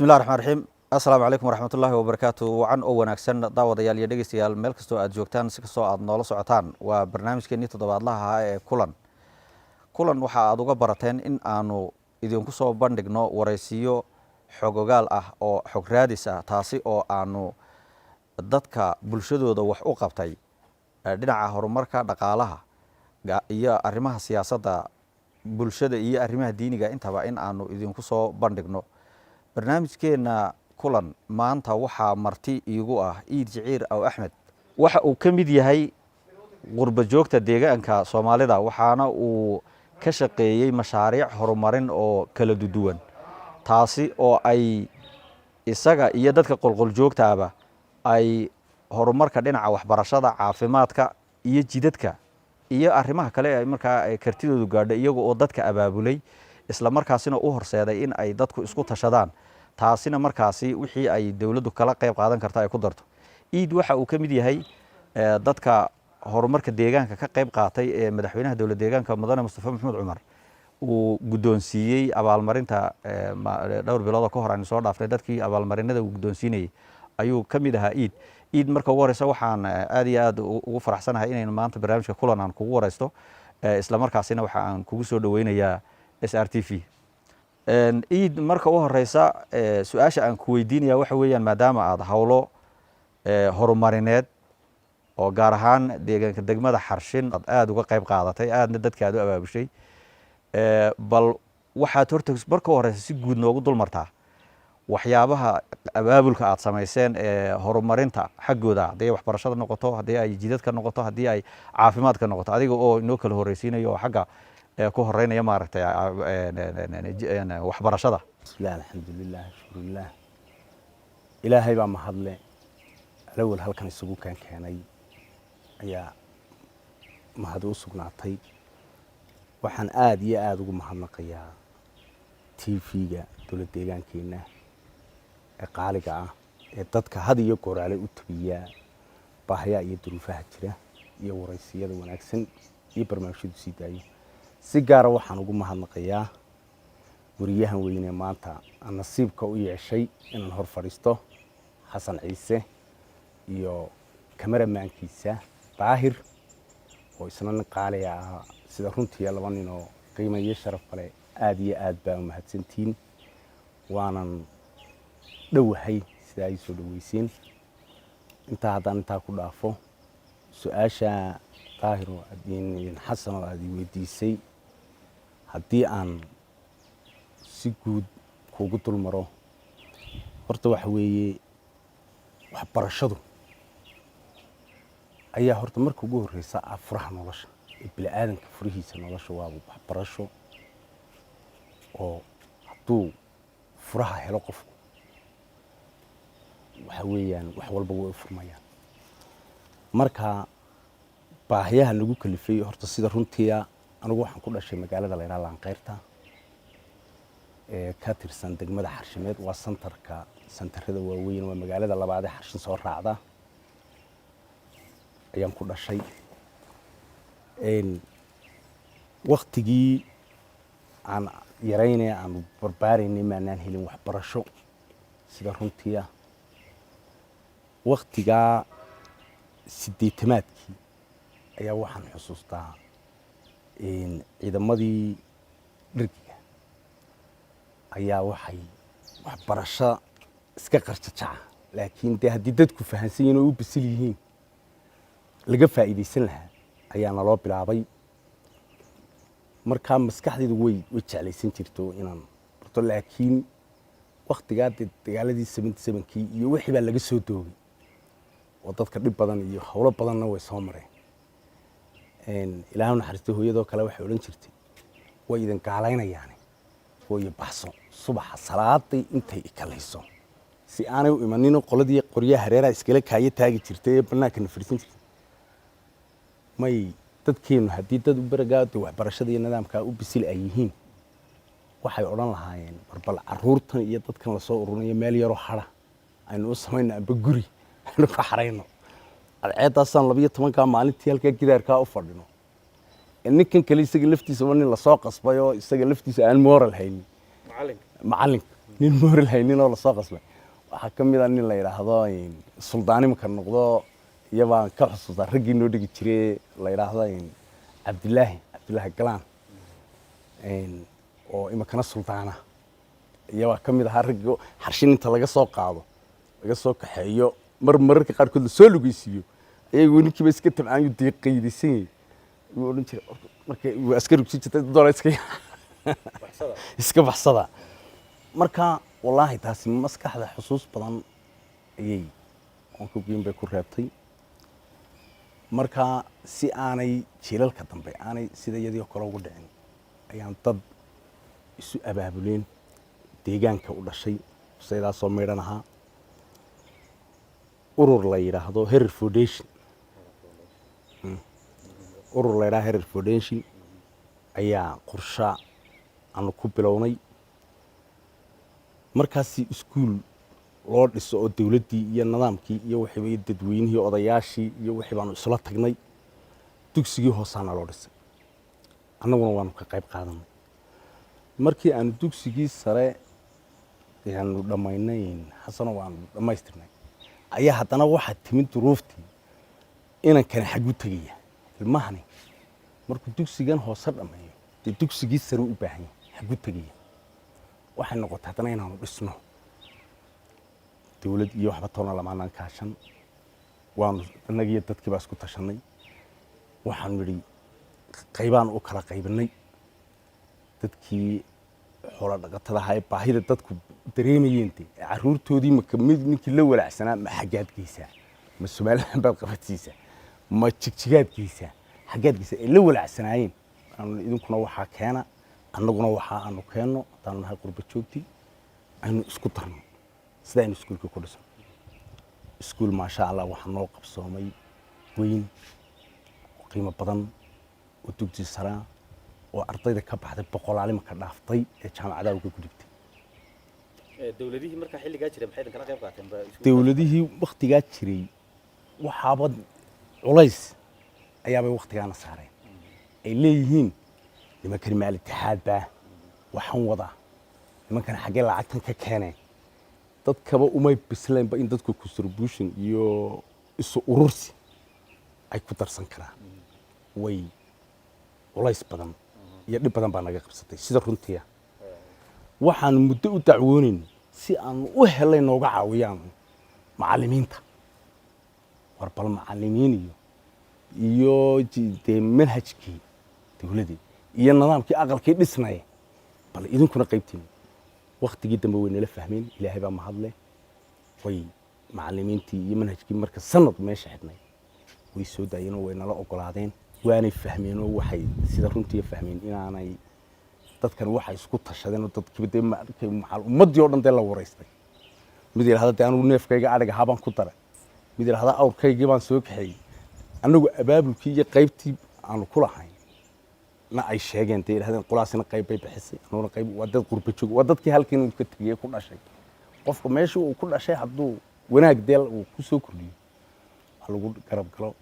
بسم الله الرحمن الرحيم السلام عليكم ورحمة الله وبركاته وعن أو وناكسن داوديال iyo dhageystayaal meel kasto aad joogtaan si kasto aad noola socotaan waa barnaamijkeennii toddobaadlaha ah ee kulan waxa aad uga barateen in aanu idinku soo bandhigno waraysiyo xogogaal ah oo xog raadis ah taasi oo aanu dadka bulshadooda wax u qabtay dhinaca horumarka dhaqaalaha iyo arrimaha siyaasadda bulshada iyo arrimaha diiniga intaba in aanu idinku soo bandhigno barnaamijkeena kulan maanta waxa marti iigu ah Iid Jiciir Aw Axmed waxa uu ka mid yahay qurba joogta deegaanka Soomaalida waxaana uu ka shaqeeyay mashaariic horumarin oo kala duwan taasi oo ay isaga iyo dadka qolqol joogtaaba ay horumarka dhinaca waxbarashada caafimaadka iyo jidadka iyo arrimaha kale ay markaa ay kartidoodu gaadhay iyaga oo dadka abaabulay isla markaasina u horseeday in ay dadku isku tashadaan taasina markaasi wixii ay dawladdu kala qayb qaadan kartaa ay ku darto Iid waxa uu ka mid yahay dadka horumarka deegaanka ka qayb qaatay ee madaxweynaha dawladda deegaanka Mudane Mustafa Maxamed Cumar uu gudoonsiiyay abaalmarinta dhowr bilood ka hor aan soo dhaafnay dadkii abaalmarinada uu gudoonsiinayay ayuu ka mid ahaa Iid marka ugu horeysa waxaan aad iyo aad ugu faraxsanahay inaan maanta barnaamijka kulan aan kugu wareysto isla markaasina waxa aan kugu soo dhaweynayaa SRTV Iid marka ugu horeysa su'aasha aan ku weydiinaya waxa weeyaan maadaama aad hawlo horumarineed oo gaar ahaan deegaanka degmada Xarshin aad uga qayb qaadatay aadna dadka aad u abaabushay bal waxaad horta marka horeysa si guud noogu dulmartaa waxyaabaha abaabulka aad sameyseen ee horumarinta xaggooda hadii waxbarashada noqoto hadii ay jidadka noqoto hadii ay caafimaadka noqoto adiga oo inoo kala horeysiinayo xagga ku horeynaya maaragtay waxbarashada alxamdulillah shukrillah ilaahay baa mahadle alawal halkan isugu keenay ayaa mahad u sugnaatay waxaan aad iyo aad ugu mahadnaqayaa TV-ga dawladda deegaankeena ee qaaliga ah ee dadka had iyo goor u tabiya baahiyaha iyo duruufaha jira iyo waraysiyada wanaagsan iyo barnaamijyada sii daayo si gaar ah waxaan ugu mahadnaqayaa wariyahan weyne maanta aan nasiibka u yeeshay inaan hor fadhiisto Xasan Ciise iyo kameramaankiisa Baahir oo isna nin qaali ah sida runtii laba nin oo qiimo iyo sharaf leh aad iyo aad baa u mahadsantiin waanan dhawahay sida ay soo dhaweyseen inta ku dhaafo su'aasha Baahir oo adin Xasan oo aad weydiisay haddii aan si guud kugu dulmaro horta waxa weeye waxbarashadu ayaa horta marka ugu horeysa afraha nolosha bini'aadanka furihiisa nolosha waa waxbarasho oo hadduu furaha helo qofku waxa weeyaan wax walba way furmayaan marka baahiyaha lagu kalifay horta sida runtii anigu waxaan ku dhashay magaalada la yiraahdo Lanqeyrta ee ka tirsan degmada Xarshimeed waa santarada waaweyn waa magaalada labaad ee Xarshin soo raacda ayaan ku dhashay waqtigii aan yareynay aan barbaarinay maanaan helin waxbarasho sida runtii waqtiga sideetamaadkii ayaa waxaan xusuustaa ciidamadii dhirkiga ayaa waxay waxbarasho iska qarjajaca laakiin haddii dadku fahansan yihiin oo u bisil yihiin laga faa'iideysan lahaa ayaa naloo bilaabay markaa maskaxdaydu way jeclaysan jirto inaan barto laakiin waqtigaa dagaaladii 77kii iyo wixii baa laga soo doogay oo dadka dhib badan iyo hawlo badanna way soo mareen ilaahay naxariisto hooyadoo kale waxay oran jirtay way idin gaalaynayaan hooyo baxso subaxa salaadii intay kalayso si aanay u imanin qoladii qoryaha hareeraha iskala kaaya taagi jirtay ee banaanka fadhiisan jirtay may dadkeenu haddii dad u baragaado waxbarashada iyo nidaamka u bisil ay yihiin waxay oran lahaayeen barbal caruurtan iyo dadkan la soo ururinayo meel yaro xara aynu u sameeyno amba guri aynu ka xareyno alceedaasan 12 maalintii halka gidaarka u fadhino ninkan kale isaga laftiisa waa nin la soo qasbay oo isaga laftiisa aan moral haynin macallin nin moor lahaynin oo la soo qasbay waxaa ka mid ah nin la yidhaahdo suldaanimka noqdo iyo baan ka xusuustaa raggii noo dhigi jiray la yidhaahdo cabdilaahi galaan oo imikana suldaana iyo waa ka mid ahaa raggii xarshin inta laga soo qaado laga soo kaxeeyo mararka qaarkood la soo lugeysiiyo ayagoo ninkiiba iska tabcaanyu deeqaydaysan yahay wuu odhan jiray marka waa askari kusii jirtay doole iska baxsada marka wallaahi taasi maskaxda xusuus badan ayay onka weyn bay ku reebtay marka si aanay jiilalka dambe aanay sida iyadii kale ugu dhicin ayaan dad isu abaabuleen deegaanka u dhashay saydaasoo meedhan ahaa urur la yidhaahdo Herer Foundation urur la yidhaahdo Herer Foundation ayaa qorshe aanu ku bilownay markaasi iskuul loo dhiso oo dawladdii iyo nidaamkii iyo wixii dadweynihii odayaashii iyo wixii baanu isla tagnay dugsigii hoosaana loo dhisay annaguna waanu ka qayb qaadanay markii aanu dugsigii sare aanu dhammaynay xasano waanu dhammaystirnay ayaa haddana waxaa timid duruuftii inankani xagu tegaya ilmahani markuu dugsigan hoose dhammeeyo dee dugsigii sare u baahan yahay xagu tegaya waxay noqotay haddana inaanu dhisno dawlad iyo waxba toona lamaanaan kaashan waanu annagiyo dadkii baa isku tashanay waxaanu nidhi qaybaan u kala qaybinay dadkii xoolo dhaqatada ahaa ee baahida dadku dareemayeen dee carruurtoodii mid ninkii la walaacsanaa ma xaggaad geysaa ma Somaliland baad qabataysaa ma jigjigaad geysaa xaggaad geysaa ee la walaacsanaayeen idinkuna waxaa keena annaguna waxaa aanu keenno haddaanu nahay qurba joogtii aynu isku darno sida aynu iskuulkii ku dhisno iskuul maasha allah waxaa noo qabsoomay weyn qiimo badan oo dugsi sare oo ardayda ka baxday boqolaalima ka dhaaftay ee jaamacadaha uga gudubtay dawladihii marka xilligaa jiray maxay kala qayb qaateen dawladihii waqtigaa jiray waxaaba culays ayaabay waqtigaana saareen ay leeyihiin nimankan maal itixaad baa waxaan wadaa nimankan xaggee lacagtan ka keeneen dadkaba umay bisleenba in dadku contribution iyo isu urursi ay ku darsan karaan way culays badan iyo dhib badan baa naga qabsatay sida runtii waxaan muddo u dacwoonayn si aan u helay nooga caawiyaan macallimiinta warbal macallimiin iyo manhajkii dawladda iyo nidaamkii aqalkii dhisnay bal idinkuna qaybtiin waqtigii dambe way nala fahmeen ilaahay baa mahadle way macallimiintii iyo manhajkii marka sanad meesha xidhnay way soo daayeen oo way nala ogolaadeen waanay fahmeen oo waxay sida runtii fahmeen inaanay dadkan waxay isku tashadeen oo dadkii dee maxal ummadii oo dhan la wareystay mid yiraahdo dee anigu neefkayga adhiga habaan ku daray mid yiraahdo awrkaygii baan soo kaxeeyay anagu abaabulkii iyo qaybtii aanu ku lahayn na ay sheegeen dee yiraahdeen qulaasina qayb bay bixisay anuna qayb waa dad qurba joog waa dadkii halkeen uu ka tagay ku dhashay qofka meesha uu ku dhashay hadduu wanaag deel uu ku soo kordhiyo waxa lagu garab galo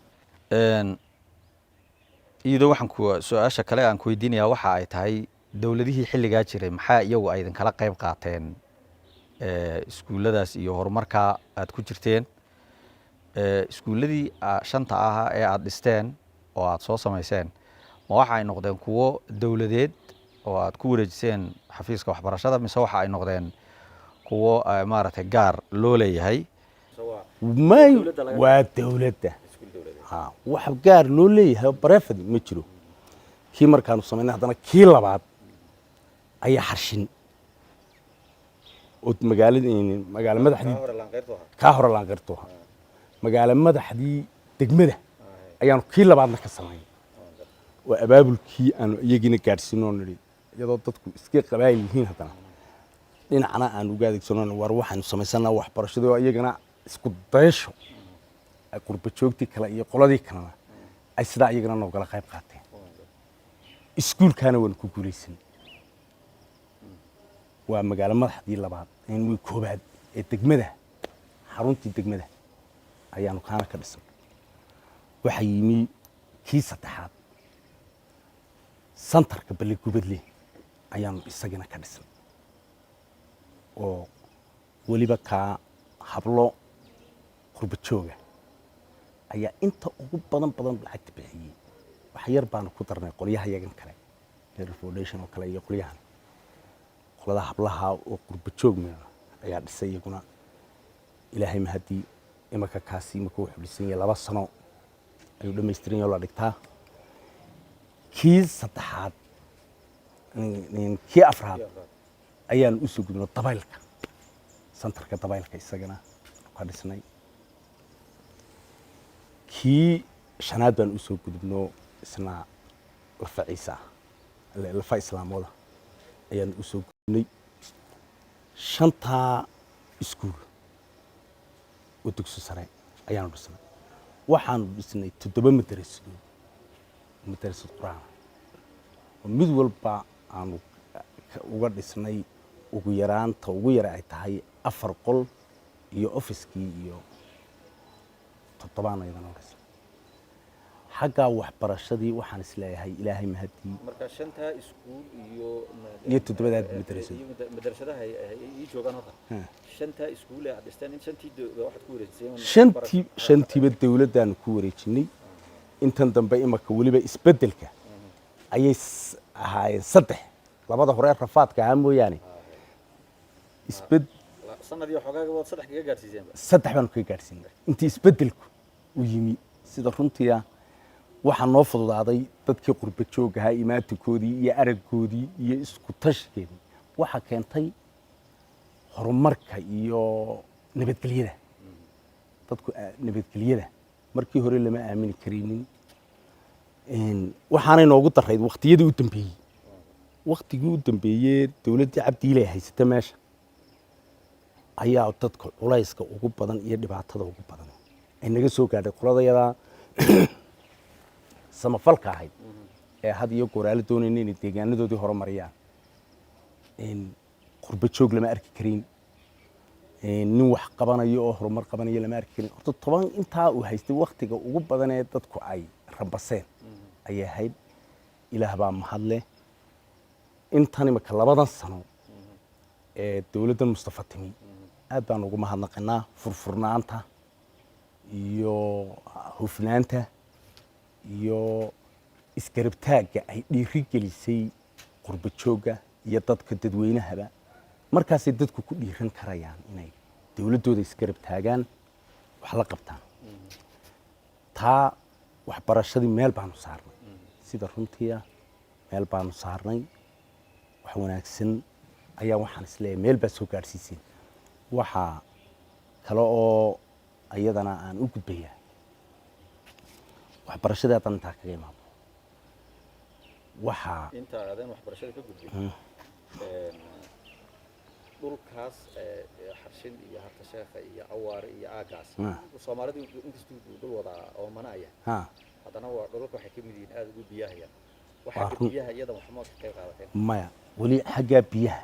iyadoo waxaan ku su'aasha kale aan ku weydiinayaa waxa ay tahay dawladihii xilligaa jiray maxaa iyagu ay idin kala qayb qaateen iskuulladaas iyo horumarka aad ku jirteen iskuulladii shanta ah ee aad dhisteen oo aad soo samayseen ma waxa ay noqdeen kuwo dawladeed oo aad ku wareejiseen xafiiska waxbarashada mise waxa ay noqdeen kuwo maaragtay gaar loo leeyahay waa dawladda wax gaar loo leeyahay barefad ma jiro kii markaanu samaynay haddana kii labaad ayaa xarshin oo magaalo madaxdii ka hor laanqeyrto magaalo madaxdii degmada ayaanu kii labaadna ka samaynay oo abaabulkii aanu iyagina gaadhsiinoo nidhi iyadoo dadku iska qabaayil yihiin haddana dhinacna aan uga adeegsanoo war waxaanu samaysanaa waxbarashadoo iyagana isku daysho ay qurba joogtii kale iyo qoladii kalena ay sidaa iyagana noogala qayb qaateen iskuulkaana waanu ku guulaysan waa magaalo madaxdii labaad way koobaad ee degmada xaruntii degmada ayaanu kaana ka dhisan waxaa yimi kii saddexaad santarka balle gubadle ayaanu isagana ka dhisan oo weliba kaa hablo qurba jooga ayaa inta ugu badan lacagta bixiyey. wax yar baan ku darnay qolyaha yagan kale Heer Foundation oo kale iyo qolada hablaha oo qurba joog meela ayaa dhisay iyaguna. ilaahay mahadii imaka kaasi imaka wuxuu dhisan yahay 2 sano ayuu dhammaystiran yahay oo la dhigtaa. kii saddexaad kii afraad ayaan u soo gudbinay dabaylka santarka dabaylka isagana ka dhisnay. kii shanaad baan u soo gudbino isna lafa ciisa lafa islaamooda ayaan u soo gudbinay. 5 iskuul oo dugsi sare ayaan dhisnay. waxaan dhisnay 7 madrasad quraan oo mid walba aanu uga dhisnay ugu yaraanta ugu yara ay tahay 4 qol iyo office-kii iyo 7 aydan oo dhisnay. xagga waxbarashadii waxaan isleeyahay ilaahay mahadii marka 5 iskuul iyo 7 madrasadaha ay joogaan horta 5 iskuul ee dhistaan in 5tii waxaad ku wareejisay shantiiba dawladdan ku wareejinay. intan dambe imaka waliba isbedelka ayay ahaayeen 3 labada hore rafaadka ah mooyaane sanadii xogaaga wad 3 kaga gaarsiiseen 3 baan kaga gaarsiinay intii isbedelku u yimi. sida runtii waxa noo fududaaday dadkii qurba joogaha imaatikoodii iyo araggoodii iyo isku tashkeedii waxa keentay horumarka iyo nabadgelyada. dadku nabadgelyada markii hore lama aamini karinin. waxaanay noogu darayd waqtigii u dambeeyay dawladda Cabdiile haysata meesha ayaa dadka culayska ugu badan iyo dhibaatada ugu badan ay naga soo gaadhay qoladayada samafalka ahayd ee had iyo goraal doonayeen inay deegaanadoodii horumariyaan. qurba joog lama arki karin. nin wax qabanayo oo horumar qabanayo lama arki karin. horta 10 intaa uu haystay waqtiga ugu badan ee dadku ay rambaseen ayay ahayd. ilaah baa mahad leh. intan imaka 2 sano ee dawladda Mustafa Timi aad baan ugu mahadnaqnaa furfurnaanta iyo hufnaanta iyo iskarabtaaga ay dhiiri gelisay qurba jooga iyo dadka dadweynahaba. markaasay dadku ku dhiiran karayaan inay dawladooda iskarab taagaan wax la qabtaan. taa waxbarashadii meel baanu saarnay. sida runtii meel baanu saarnay. wax wanaagsan ayaa waxaan isleeyahay meel baa soo gaarsiisay. waxa kale oo ayadana aan u gudbayaa waxbarashada aan inta kaga imaado. waxa inta aadan waxbarashada ka gudbin dhulkaas xarshin iyo harta sheekha iyo awaar iyo aagaas Soomaalidu inkastoo dhul wada oo manaya haddana waa dhulka waxay ka mid yihiin aad ugu biyahayaan. waxa biyaha iyada wax ma ka qayb qaadateen maya wali xagga biyaha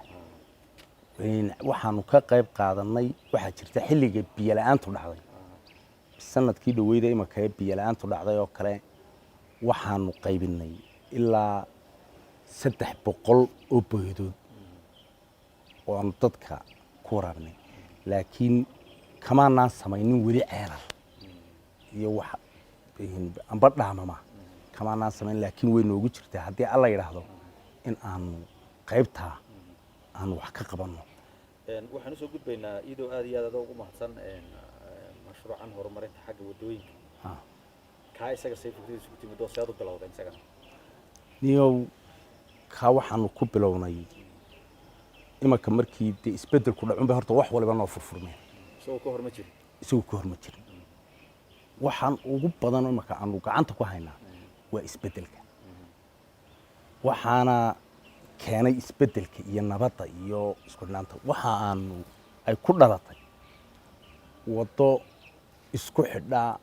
waxaanu ka qayb qaadanay. waxa jirta xilliga biyo la'aantu dhacday sanadkii dhaweeyay imaka biyo la'aantu dhacday oo kale waxaanu qaybinay ilaa 300 oo booyadood oo aan dadka ku waraabnay. laakiin kamaanaan samaynin weli ceelal iyo wax amba dhaamama kamaanaan samayn. laakiin way noogu jirtaa haddii alla yiraahdo in aanu qaybta aan wax ka qabanno. waxaan soo gudbaynaa iyadoo aad iyo aad ugu mahadsan mashruucan horumarinta xagga wadooyinka ka isaga sayfkiisu ku timid oo saad u bilowday isaga niyow ka waxaanu ku bilownay imaka markii isbedelku dhacay horta wax waliba noo furfurmeen soo ka horma jirin. waxaan ugu badan imaka aanu gacanta ku haynaa waa isbedelka. waxaana keenay isbedelka iyo nabadda iyo isku dhinaanta. waxa aanu ay ku dhalatay wado isku xidha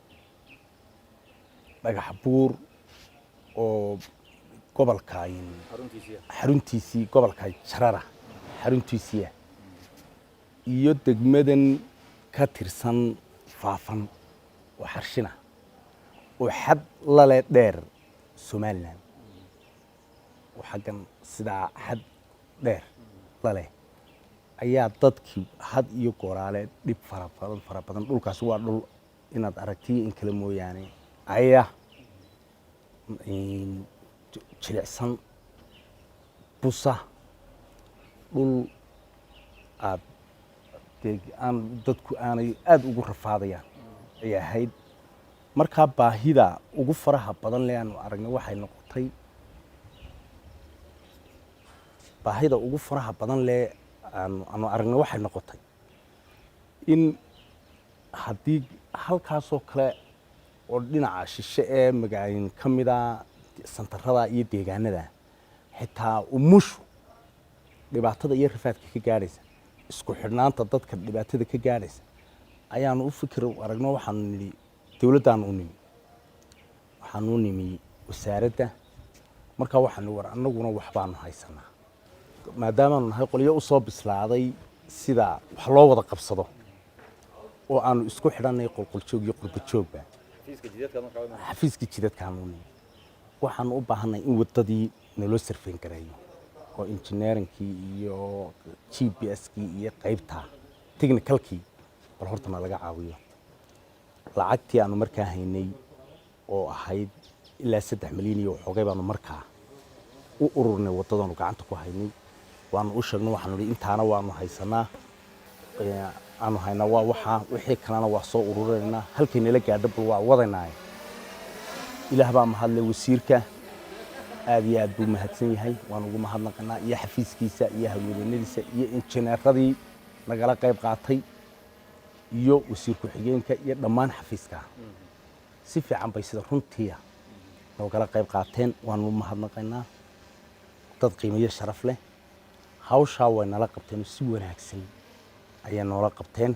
dhagax buur oo gobolka xaruntiisii gobolka Jarara xaruntiisii iyo degmadan ka tirsan Faafan oo xarshina oo xad la leh dheer Somaliland. waxagan sida xad dheer la leh ayaa dadkii had iyo gooraale dhib fara badan dhulkaasi waa dhul inaad aragtiyo in kale mooyaane aya jilicsan busa dhul aad aan dadku aanay aada ugu rafaadayaan ay ahayd markaa baahida ugu faraha badan le aanu aragnay waxay noqotay baahida ugu faraha badan le aanu aragnay waxay noqotay in haddii halkaasoo kale oo dhinaca shishe ee magaalooyin ka mida santarada iyo deegaanada xitaa umushu dhibaatada iyo rafaadka ka gaadhaysa isku xidhnaanta dadka dhibaatada ka gaadhaysa ayaanu u fikir aragno waxaanu nidhi dawladdaanu u nimi wasaaradda markaa waxaanu war annaguna waxbaanu haysanaa maadaamaanu nahay qolyo u soo bislaaday sida wax loo wada qabsado oo aanu isku xidhanay qolqoljoog iyo qurbajoogba xafiiska jidadkaanu nimi waxaanu u baahannahay in waddadii naloo sarfayn gareeyo oo engineeringkii iyo g p s-kii iyo qaybta technicalkii bal hortana laga caawiyo lacagtii aanu markaa haynay oo ahayd ilaa 3 milyan iyo waxoogay baanu markaa u ururnay waddadaanu gacanta ku haynay waanu u sheegnay waxaanu nidhi intaana waanu haysanaa aanu haynaa waa wixii kalena waa soo ururinaynaa halkay nala gaadho bal waa wadaynaa ilaah baa mahadle wasiirka aad iyo aad buu mahadsan yahay waan ugu mahadnaqanaa iyo xafiiskiisa iyo haweenadiisa iyo injineeradii nagala qayb qaatay iyo wasiir ku-xigeenka iyo dhammaan xafiiska si fiican bay sida runtii nogala qayb qaateen waan ugu mahadnaqaynaa dad qiimeeyo sharaf leh hawshaa way nala qabteen si wanaagsan ayay noola qabteen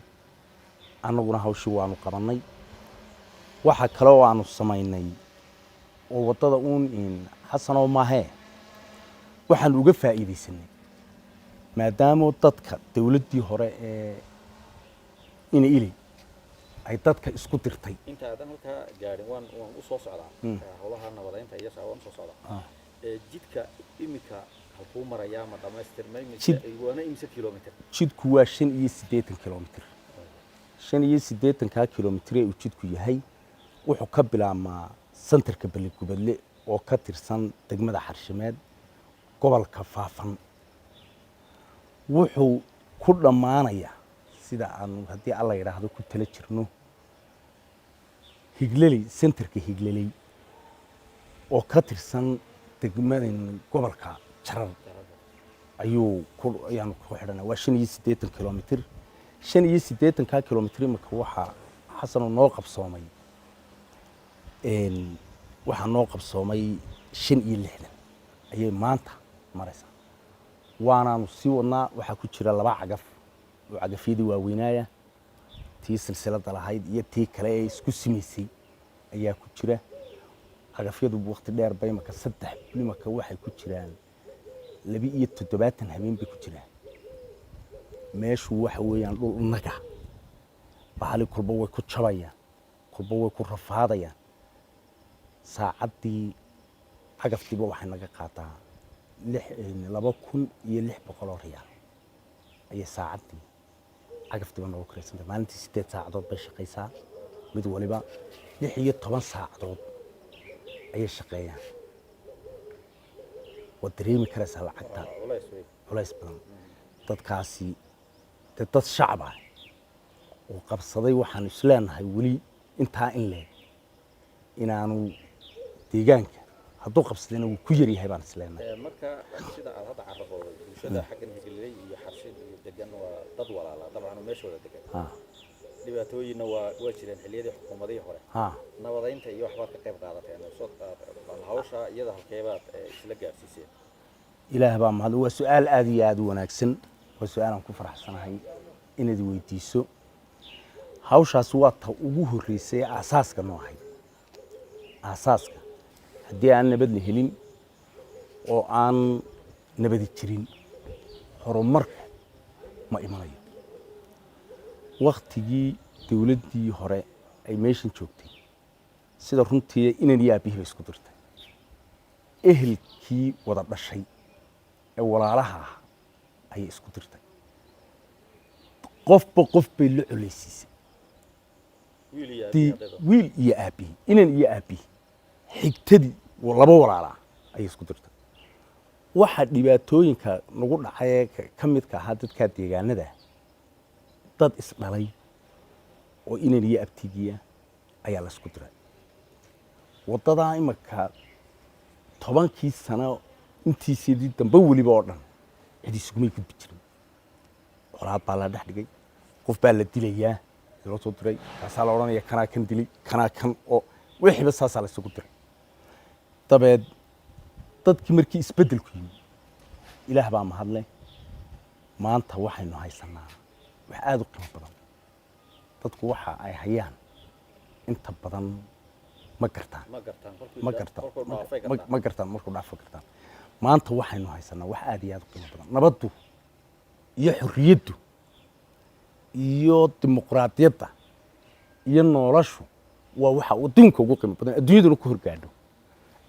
annaguna hawshii waanu qabanay waxa kale oo aanu samaynay oo waddada xasanoo maahee waxaan uga faa'iidaysanay maadaama dadka dawladdii hore ee ina ili ay dadka isku dirtay inta aadan halkaa gaadhin waan u soo socdaa howlaha nabadaynta iyo waan soo socdaa jidka imika halkuu marayaa ma dhammaystirmay waana imisa kilomitir jidku waa 85 kilomitir 85 kilomitir ee uu jidku yahay wuxuu ka bilaabmaa santarka Baligubadle oo ka tirsan degmada Xarshimeed gobolka Faafan wuxuu ku dhamaanaya sida aan hadii alla yiraahdo ku tala jirno Higley santarka Higley oo ka tirsan degmada gobolka Jarar ayuu ayaan ku xidhanaa waa 85 kilomitir 85 kilomitir marka waxa xasan noo qabsoomay waxaa noo qabsoomay 65 ayay maanta maraysaa waanaanu sii wadnaa waxaa ku jira 2 cagaf oo cagafyadii waaweynaya tii silsilada lahayd iyo tii kale ee isku simaysay ayaa ku jira cagafyadu waqti dheer bay marka 3 marka waxay ku jiraan 27 habeen bay ku jiraan meeshu waxa weeyaan dhul naga bahali kulba way ku jabayaan kulba way ku rafaadayaan saacadii cagaftiiba waxay naga qaataa 2600 riyaal ayay saacadii cagaftiiba noogu kiraysantahay maalintii 8 saacadood bay shaqaysaa mid waliba 16 saacadood ayay shaqeeyaan ودريمي كرس على عقدها ولايس بدن dadkaasi dad shacab ah oo qabsaday waxaan isleenahay wali inta in leey inaanu deegaanka hadduu qabsadayna uu ku yar yahay baan isleenahay marka sida aad hadda carraqo bulshada xaggan Higley iyo Xarshin iyo degan waa dad walaala dabcan meeshooda degan dhibaatooyina waa jireen xilliyadii xukuumadii hore nabadaynta iyo waxba ka qayb qaadateen soo hawsha iyada halkeebaad isla gaarsiiseen ilaah baa mahad waa su'aal aad iyo aad u wanaagsan waa su'aal aan ku faraxsanahay inaad weydiiso hawshaas waa ta ugu horeysay asaaska noo ahayd asaaska haddii aan nabad la helin oo aan nabad jirin horumarku ma imanayo waqtigii dawladdii hore ay meeshan joogtay sida runtii inaan yaabihi isku dirtay ehelkii wada dhashay ee walaalaha ay isku dirtay qofba qof bay la culeysiisay wiil iyo aabihi inan iyo aabihi xigtadii laba walaalaa ayay isku dirtay waxa dhibaatooyinka nagu dhacay ka midka ahaa dadka deegaanada dad isdhalay oo inan iyo abtigiya ayaa la isku diray waddadaa imaka 10kii sano intiisidii dambe weliba oo dhan cid isugumay gudbi jirin colaad baa la dhex dhigay qof baa la dilayaa loo soo diray kaasaa la odhanaya kanaa kan dilay kanaa kan oo wixiiba saasaa la isugu diray dabeed dadkii markii isbeddelku yimi ilaah baa mahadle maanta waxaynu haysanaa wax aad u qiimo badan dadku waxa ay hayaan inta badan ma gartaan markuu dhaafo gartaan maanta waxaynu haysanaa wax aad iyo aad u qiimo badan nabaddu iyo xorriyaddu iyo dimuqraadiyadda iyo noloshu waa waxa adduunka ugu qiimo badan adduunyaduna ku horgaadho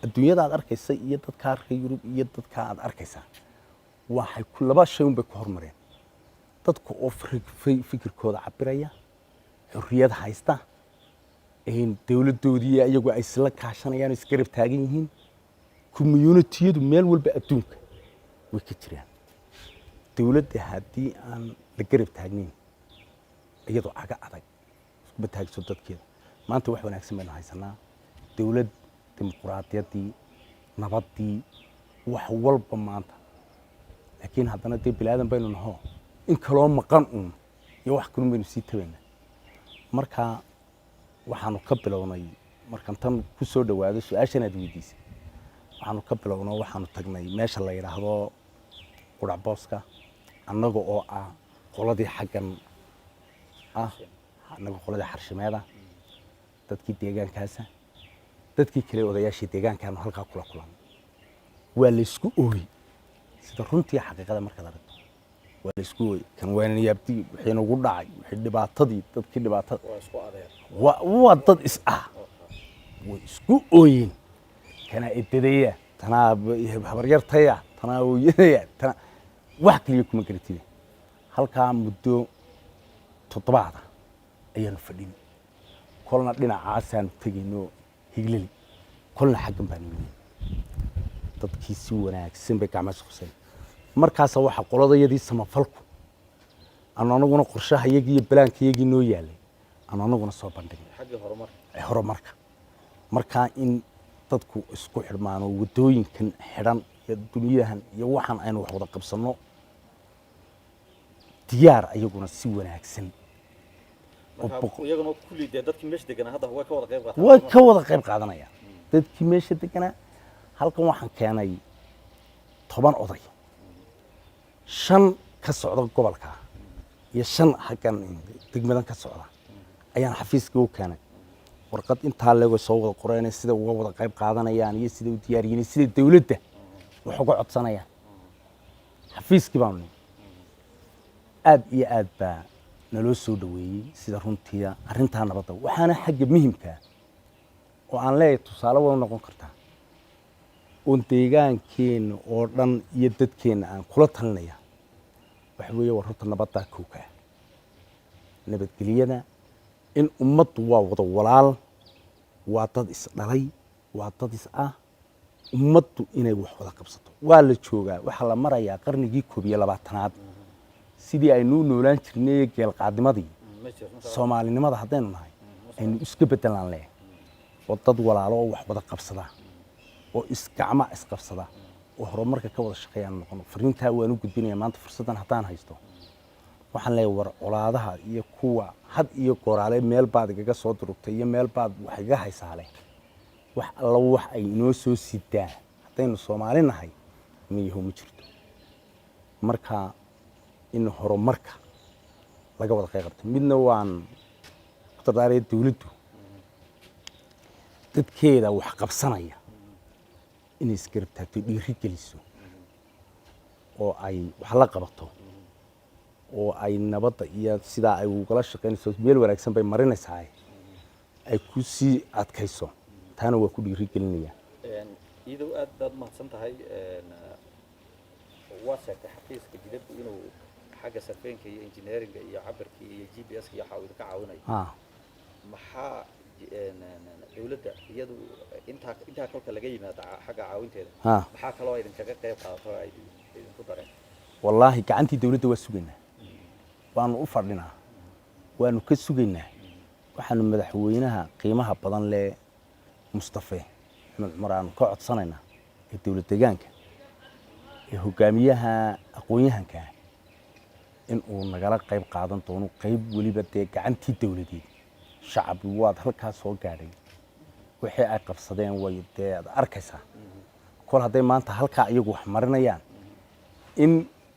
adduunyada aad arkaysa iyo dadka arka Yurub iyo dadka aad arkaysa waxay ku laba shay un bay ku hormareen dadku oo fikirkooda cabiraya xorriyad haysta dawladoodii iyagu ay isla kaashanayaan isgarab taagan yihiin community-yadu meel walba adduunka way ka jiraan dawladda haddii aan la garab taagnayn iyadoo aga adag isku bataagso dadkeeda maanta wax wanaagsan baynu haysanaa dawlad dimuqraadiyadii nabadii wax walba maanta laakiin haddana dee bilaadan baynu naho in kaloo maqan iyo wax kalun baynu sii tabaynaa marka waxaanu ka bilownay markan tan ku soo dhawaado su-aashan aad weydiisay waxaanu ka bilownay waxaanu tagnay meesha la yiraahdo qurac booska annaga oo ah qoladii xaggan annaga qoladii xarshimeeda dadkii deegaankaasa dadkii kale odayaashii deegaankaanu halkaa kula kulan waa la isku ooyey sida runtii xaqiiqada markaad aragto waa la isku ooyey kan waanan yaabtii wixii nagu dhacay wixii dhibaatadii dadkii dhibaatada waa dad is ah way isku ooyeen kana idadaya tanaa habaryartaya tanaa hooyadaya tana wax kaliya kuma garatid halkaa muddo 7 ayaanu fadhin kolna dhinacaasaan tagayno higlali kolna xaggan baan nimi dadkii si wanaagsan bay gacmaha khusay markaas waxa qoladayadii samafalku anaguna qorshahayagii iyo balaankayagii noo yaalay anaguna soo bandhignay xagga horumarka marka in dadku isku xirmaano wadooyinkan xiran iyo dunyahan iyo waxaan aynu wax wada qabsano diyaar ayaguna si wanaagsan iyaguna kulli dadkii meesha deganaa hadda way ka wada qayb qaadanayaan dadkii meesha deganaa halkan waxaan keenay 10 oday 5 ka socda gobolka iyo 5 halkan degmadan ka socda ayaan xafiiska u keenay warqad inta laga soo wada qoreenay sida uga wada qayb qaadanayaan iyo sida u diyaariyeen sida dawladda wax uga codsanayaan xafiiskii baan aad iyo aad baa naloo soo dhaweeyay sida runtii arinta nabadda waxaana xagga muhiimka oo aan leeyahay tusaale wada noqon kartaa oo deegaankeena oo dhan iyo dadkeena aan kula talinaya wax weeye warta nabadda kooka nabadgeliyada in ummaddu waa wada walaal waa dad is dhalay waa dad is ah ummaddu inay wax wada qabsato waa la joogaa waxa la marayaa qarnigii 12aad sidii aynu noolaan jirnay geel qaadimadii Soomaalinimada haddaynu nahay aynu iska bedelaan leeyahay oo dad walaalo oo wax wada qabsada oo isgacma isqabsada oo horumarka ka wada shaqeeyaan noqon fariinta waan u gudbinayaa maanta fursadan haddaan haysto waxaan leeyahay war colaadaha iyo kuwa had iyo goraale meel baad igaga soo durugtay iyo meel baad wax iga haysaale wax alla wax ay inoo soo sidaa haddaynu Soomaali nahay miyahu ma jirto marka in horumarka laga wada qayb qaato midna waan qodaraay dawladdu dadkeeda wax qabsanaya in isgarab taagto dhiiri geliso oo ay wax la qabato oo ay nabadda iyo sida ay uga shaqeynayso meel wanaagsan bay marinaysaa ay ku sii adkayso taana waa ku dhiiri gelinaya iyadoo aad mahadsan tahay waa sheegtay xafiiska dibadda inuu xagga sarfeenka iyo engineeringa iyo cabirka iyo GPS iyo waxa uu idinka caawinayo maxaa dawladda iyadu intaa kolka laga yimaado xagga caawinteeda maxaa kaloo idinkaga qayb qaadato ay idinku dareen wallaahi gacantii dawladda waa sugaynaa waanu u fadhinaa waanu ka sugaynaa waxaanu madaxweynaha qiimaha badan leh Mustafa Maxamed Cumar aanu ka codsanaynaa ee dawlad deegaanka ee hogaamiyaha aqoon-yahanka in uu nagala qayb qaadan doono qayb waliba dee gacantii dawladeed shacabku waad halkaas soo gaadhay wixii ay qabsadeen way dee arkaysaa kol haday maanta halka iyagu wax marinayaan in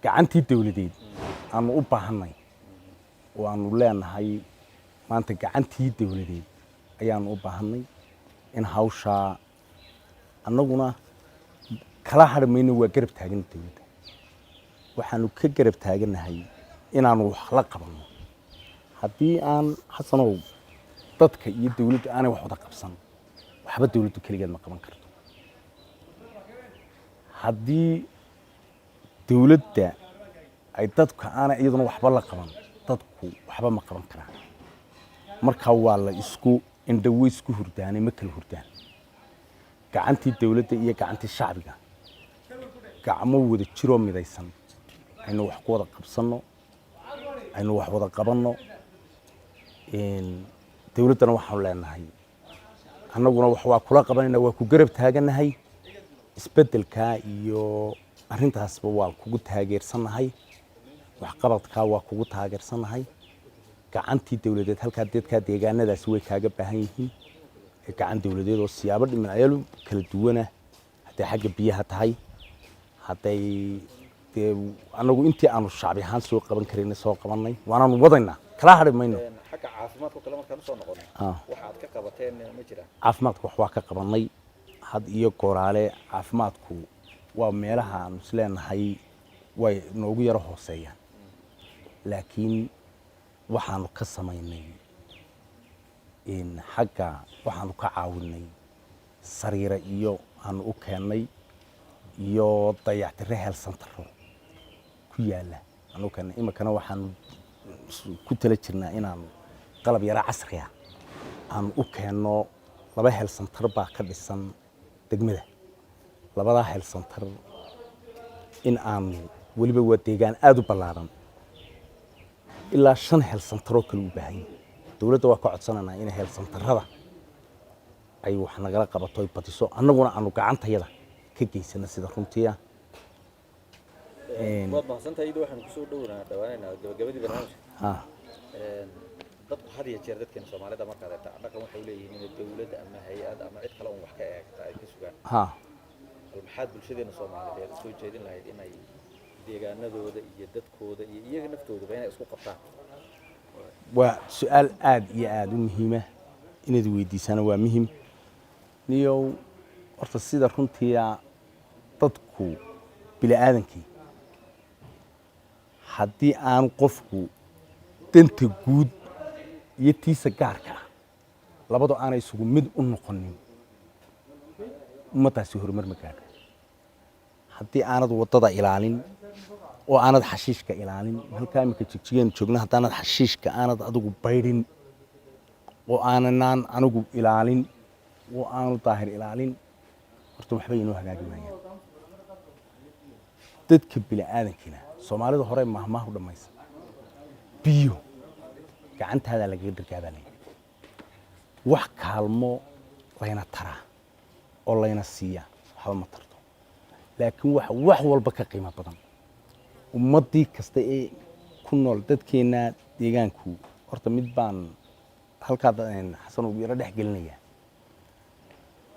gacantii dawladeed aanu u baahanay waanu leenahay maanta gacantii dawladeed ayaanu u baahanay in hawsha annaguna kala harmayno waa garab taagan dawladda waxaanu ka garab taaganahay inaanu wax la qabanno haddii aan xasanow dadka iyo dawladda aanay wax wada qabsan waxba dawladdu kaligeed ma qaban karto haddii dawladda ay dadka aanay iyaduna waxba la qaban dadku waxba ma qaban karaan marka waa la isku indhawo isku hurdaanay ma kala hurdaan gacantii dawladda iyo gacantii shacbiga gacmo wada jiro midaysan aynu wax ku wada qabsanno aynu wax wada qabanno dawladdana waxaanu leenahay annaguna wax waa kula qabanaynaa waa ku garab taaganahay isbeddelka iyo arrintaasba waa kugu taageersanahay waxqabadka waa kugu taageersanahay gacantii dawladeed halkaa dadka deegaanadaasi way kaaga baahan yihiin gacan dawladeed oo siyaabo dhinacyada kala duwana haday xagga biyaha tahay haday anagu intii aanu shacbi ahaan soo qaban kareen soo qabanay waanaanu wadaynaa kala harimayno xagga caafimaadka kale markaan soo noqonay waxaad ka qabateen ma jiraan caafimaadka wax waa ka qabanay had iyo gooraale caafimaadku waa meelaha aanu isleenahay way noogu yara hooseeyaan laakiin waxaanu ka samaynay xagga waxaanu ka caawinay sariira iyo aanu u keennay iyo dayactire health center ku yaala aanu keennay imakana waxaanu ku tala jirnaa inaan qalab yara casri ah aan u keenno 2 health center baa ka dhisan degmada 2 health center in aan waliba waa deegaan aad u ballaaran ilaa 5 health center oo kale u baahan yahay dawladda waa ka codsananaa in health centerada ay wax nagala qabato ay badiso annaguna aanu gacantayada ka geysana sida runtiya waad mahadsantahay iyadoo waxaan kusoo dhawaanaynaa gabagabadii barnaamijka dadku had iyo jeer dadkeena Soomaalida markaad eegto dhaqan waxay leeyihiin in dawladda ama hay'ad ama cid kale oo wax ka eegta ay ka sugaan maxaad bulshadeena Soomaaliyeed soo jeedin lahayd inay deegaanadooda iyo dadkooda iyo iyaga naftooda inay isku qabtaan waa su'aal aad iyo aad u muhiim ah inaad weydiisana waa muhiim niyow horta sida runtiya dadku bilaaadankii haddii aan qofku danta guud iyo tiisa gaarka labadu aanay isugu mid u noqonin ummadaasi horumar ma gaadho haddii aanad wadada ilaalin oo aanad xashiishka ilaalin halka imika jigjigeenu joogno haddaanad xashiishka aanad adigu baydhin oo aanan anigu ilaalin oo aanu daahir ilaalin horta waxba inoo hagaagi maayaan dadka bilaadankiina Soomaalida hore mahmaah u dhamaysan biyo gacantaada laga dirgaadanay wax kaalmo layna tara oo layna siiya waxba ma tarto laakiin wax walba ka qiimo badan ummadii kasta ee ku nool dadkeena deegaanku horta mid baan halka xasan ugu yara dhex gelinaya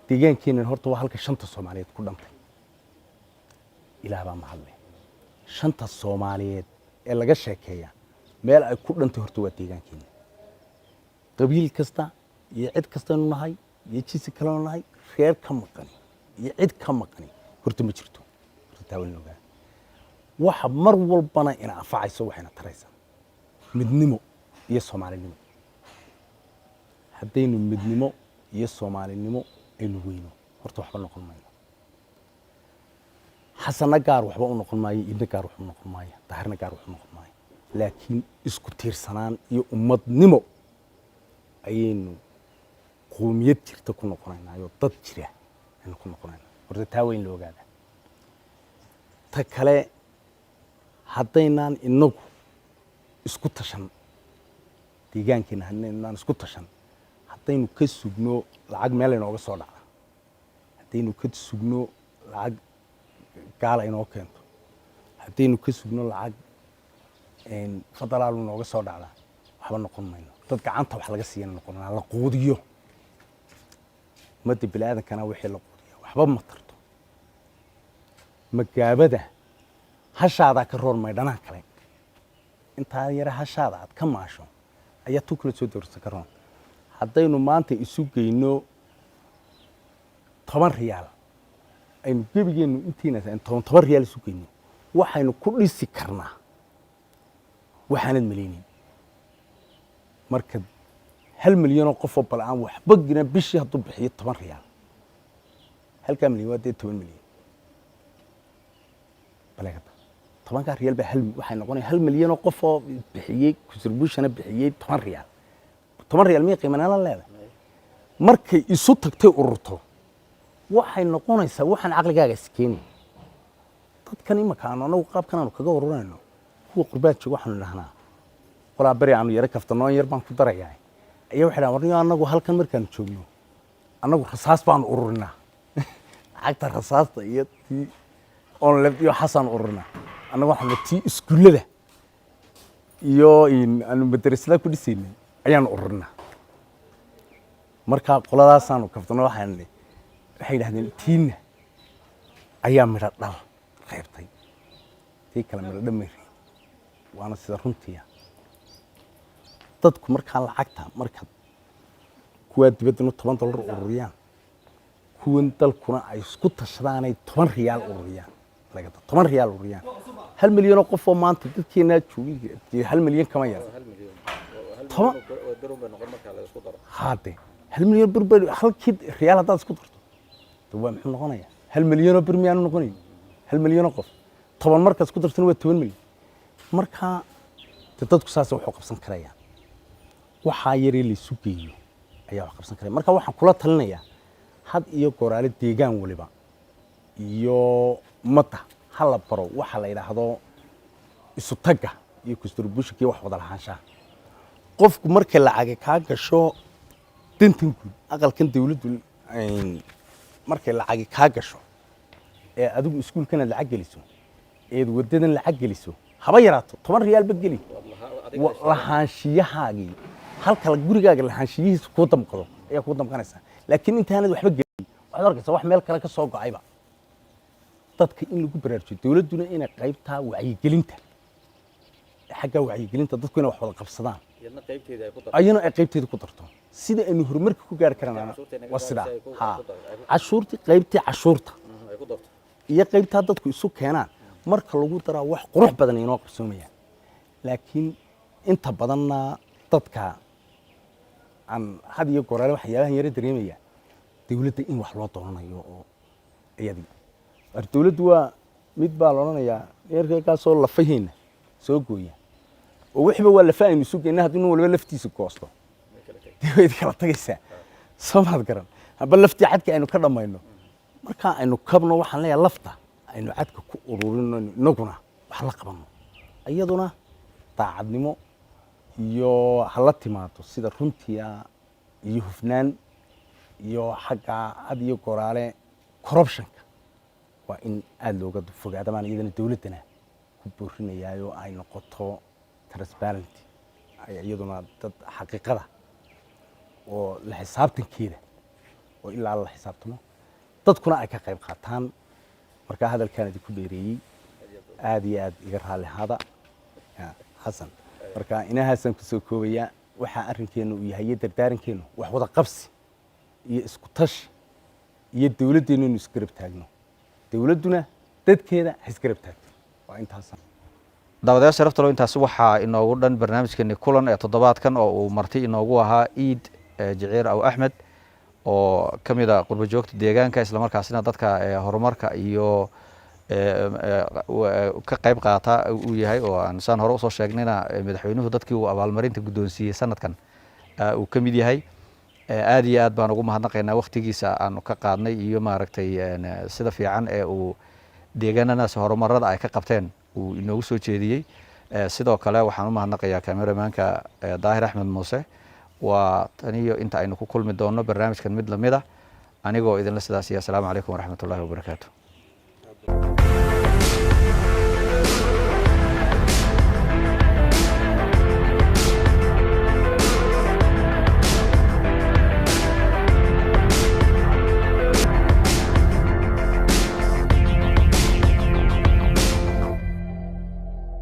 deegaankeena horta waa halka shanta Soomaaliyeed ku dhantay ilaah baa mahad leh shanta Soomaaliyeed ee laga sheekeeya meel ay ku dhantay horta waa deegaankeena qabiil kasta iyo cid kasta inuu nahay iyo jisi kale inuu nahay reer ka maqan iyo cid ka maqan horta ma jirto horta taawilnoga waxa mar walbana ina afacayso waxayna taraysaa midnimo iyo Soomaalinimo haddaynu midnimo iyo Soomaalinimo aynu weyno horta waxba noqon mayno xasana gaar waxba u noqon maayo idna gaar wax u noqon maayo daahirna gaar wax u noqon maayo laakiin isku tiirsanaan iyo ummadnimo ayaynu qoomiyad jirta ku noqonaynaa iyo dad jira aynu ku noqonaynaa horta taa weyn la ogaadaa ta kale haddaynaan inagu isku tashan deegaankeena haddaynaan isku tashan haddaynu ka sugno lacag meel inooga soo dhacda haddaynu ka sugno lacag gaala inoo keento haddaynu ka sugno lacag federaalu inooga soo dhacda waxba noqon mayno dad gacanta wax laga siiyana noqonaa la quudiyo ummadda biniaadankana wixii la quudiya waxba ma tarto magaabada hashaadaa ka roor maydhanaa kale intaa yare hashaada aad ka maasho ayaa tu kala soo doorsa ka roon haddaynu maanta isu geyno 10 riyaal aynu gebigeennu intiina 10 riyaal isu geyno waxaynu ku dhisi karnaa waxaanad maleynin marka 1 milyan oo qof oo balaan waxba gina bishii hadduu bixiyo 10 riyaal halka milyan waa 10 milyan balagada 10 riyaal ba hal waxay noqonaysaa 1 milyan oo qof oo bixiyay contribution bixiyay 10 riyaal 10 riyaal miyay qiimaynaa la leedahay markay isu tagtay ururto waxay noqonaysaa waxaan aqligaaga iskeenay dadkan imaka anagu qaabkan aanu kaga ururayno kuwa qurbaad jooga waxaanu dhahnaa qolaa bari aanu yara kaftano yar baan ku darayaa ayaa waxay dhahaan warniyo anagu halkan markaan joogno anagu rasaas baan ururinaa lacagta rasaasta iyo tii on left iyo xasan ururinaa anagu waxaanu tii iskuulada iyo aanu madrasada ku dhisaynay ayaan ururinaa marka qoladaasaan kaftano waxay yidhaahdeen tiina ayaa midho dhal qaybtay tii kale midho dhammayri waana sida runtiya dadku markaa lacagta markaad kuwaa dibaddana $10 ururiyaan kuwan dalkuna ay isku tashadaanay 10 riyaal ururiyaan lagada 10 riyaal ururiyaan 1 milyan oo qof oo maanta dadkeena joogay 1 milyan kama yar 1 milyan bir halkii riyaal haddaad isku darto waa muxuu noqonayaa 1 milyan oo bir miyaanu noqonayn 1 milyan oo qof 10 markaas ku dartana waa 10 milyan marka dadku saas wax u qabsan karayaan waxa yar ee la isu geeyo ayaa wax qabsan karaya marka waxaan kula talinayaa had iyo goraale deegaan waliba iyo mata hala baro waxa la yiraahdo isu tagga iyo contribution wax wada lahaanshaha qofku marka lacag ka gasho dintan guud aqalkan dawladdu markay lacag ka gasho ee adigu iskuulkana lacag geliso ee wadadan lacag geliso haba yaraato 10 riyaal ba geli lahaanshiyahaagii halka gurigaaga lahaanshiyihiisa ku damqado ayaa ku damqanaysa laakiin intaanad waxba gelin waxaad arkaysaa wax meel kale ka soo go'ayba dadka in lagu baraarujiyo dawladuna inay qaybtaa wacyigelinta xagga wacyigelinta dadku inay wax wada qabsadaan ayana ay qaybteeda ku darto sida aynu horumarka ku gaar karnaa waa sida cashuurtii qaybtii cashuurta iyo qaybtaa dadku isu keenaan marka lagu daraa wax qurux badan inoo qabsoomaya laakiin inta badanna dadka aan had iyo goraale waxyaabahan yara dareemaya dawladda in wax loo doonanayo oo iyadii dawladdu waa mid baa la oranayaa eerkaasoo lafaheena soo gooya oo wixba waa lafa aynu isu geynaa haddii nin walba laftiisa goosto way kala tagaysaa soomaad garan haba laftii cadka aynu ka dhamayno marka aynu kabno waxaan leeyahay lafta aynu cadka ku ururino inaguna wax la qabano iyaduna daacadnimo iyo hala timaado sida runtiya iyo hufnaan iyo xagga had iyo goraale corruptionka waa in aad looga fogaado maan iyadana dawladana ku boorinayaayo ay noqoto transparent ay iyaduna dad xaqiiqada oo la xisaabtankeeda oo ilaa la xisaabtamo dadkuna ay ka qayb qaataan marka hadalkan idinku dheereeyay aad iyo aad iga raali hada xasan marka inahaasan ku soo koobaya waxa arrinkeenu uu yahay dardaarankeenu wax wada qabsi iyo isku tashi iyo dawladdeenu inuu isgarab taagno dawladduna dadkeeda ha isgarab taagto waa intaas daawadayaasha sharafta loo intaasi waxaa inoogu dhan barnaamijkeeni kulan ee toddobaadkan oo uu marti inoogu ahaa Eid Jiciir Aw Axmed oo kamid ah qurbo joogta deegaanka isla markaasina dadka horumarka iyo ka qayb qaata uu yahay oo aan saan hore usoo sheegnayna madaxweynuhu dadkii uu abaalmarinta guddoonsiiyey sanadkan uu ka mid yahay. aad iyo aad baan ugu mahadnaqaynaa waqtigiisa aanu ka qaadnay iyo maaragtay sida fiican ee uu deegaanadaas horumarada ay ka qabteen uu inoogu soo jeediyey. sidoo kale waxaan u mahadnaqayaa kameramaanka daahir axmed muuse. waa taniyo inta aynu ku kulmi doonno barnaamijkan mid lamid ah anigoo idinla sidaas iyo asalaamu calaykum waraxmatullaahi wabarakaatu.